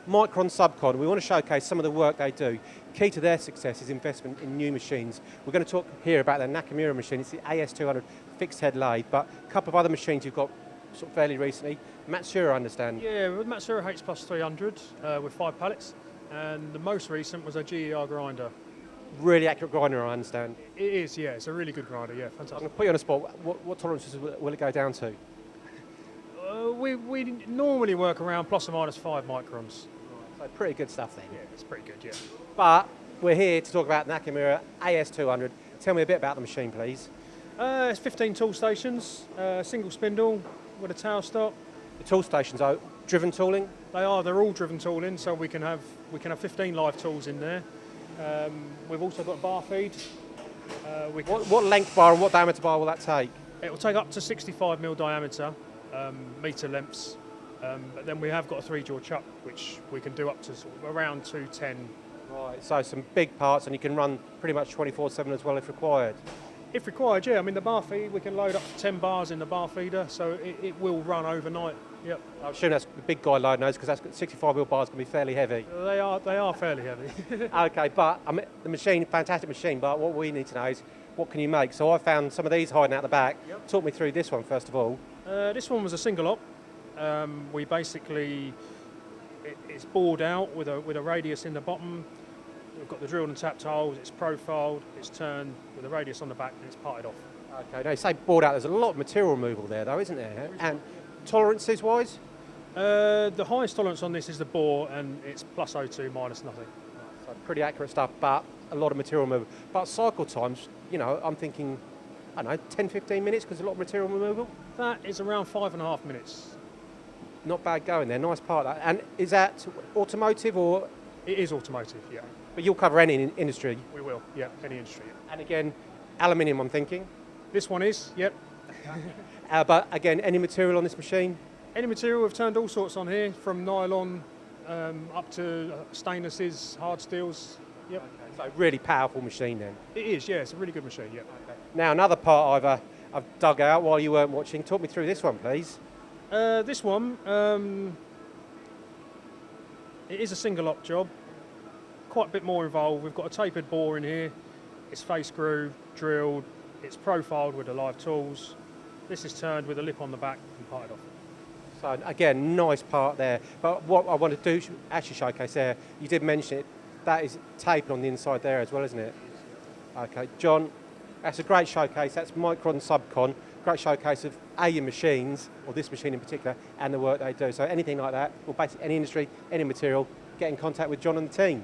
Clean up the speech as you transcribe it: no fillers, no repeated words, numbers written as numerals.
Micron Subcon, we want to showcase some of the work they do. Key to their success is investment in new machines. We're going to talk here about their Nakamura machine. It's the AS200 Fixed Head Lathe, but a couple of other machines you've got sort of fairly recently. Matsura, I understand. Yeah, with Matsura H+300 with 5 pallets, and the most recent was a GER grinder. Really accurate grinder, I understand. It is, yeah, it's a really good grinder, yeah, fantastic. I'm going to put you on the spot. What tolerances will it go down to? We normally work around plus or minus 5 microns. So pretty good stuff then. Yeah, it's pretty good, yeah. But we're here to talk about Nakamura AS200. Tell me a bit about the machine, please. It's 15 tool stations, single spindle with a tail stop. The tool stations are driven tooling? They're all driven tooling, so we can have 15 live tools in there. We've also got bar feed. What length bar and what diameter bar will that take? It will take up to 65mm diameter, metre lengths. But then we have got a 3-jaw chuck, which we can do up to sort of around 210. Right, so some big parts, and you can run pretty much 24/7 as well if required. If required, yeah. I mean, the bar feed, we can load up to 10 bars in the bar feeder, so it will run overnight. Yep. I'm assuming that's the big guy load knows, because that's 65mm bars can be fairly heavy. They are fairly heavy. Okay, but I mean, the machine, fantastic machine, but what we need to know is what can you make? So I found some of these hiding out the back. Yep. Talk me through this one first of all. This one was a single op. We basically, it's bored out with a radius in the bottom. We've got the drilled and tapped holes, it's profiled, it's turned with a radius on the back, and it's parted off. Okay, now you say bored out, there's a lot of material removal there though, isn't there? And tolerances wise? The highest tolerance on this is the bore, and it's plus O2 minus nothing. So pretty accurate stuff, but a lot of material removal. But cycle times, you know, I'm thinking, I don't know, 10, 15 minutes because a lot of material removal? That is around 5.5 minutes. Not bad going there, nice part of that. And is that automotive or? It is automotive, yeah. But you'll cover any industry? We will, yeah, any industry. Yeah. And again, aluminium I'm thinking? This one is, yep. But again, any material on this machine? Any material, we've turned all sorts on here, from nylon up to stainlesses, hard steels, yep. Okay, so really powerful machine then? It is, yeah, it's a really good machine, yeah. Okay. Now another part I've dug out while you weren't watching, talk me through this one please. This one, it is a single op job, quite a bit more involved. We've got a tapered bore in here, it's face grooved, drilled, it's profiled with the live tools. This is turned with a lip on the back and parted off. So again, nice part there. But what I want to do, actually showcase there, you did mention it, that is tapered on the inside there as well, isn't it? Okay, John, that's a great showcase. That's Micron Subcon, great showcase of your machines, or this machine in particular, and the work they do. So anything like that, or basically any industry, any material, get in contact with John and the team.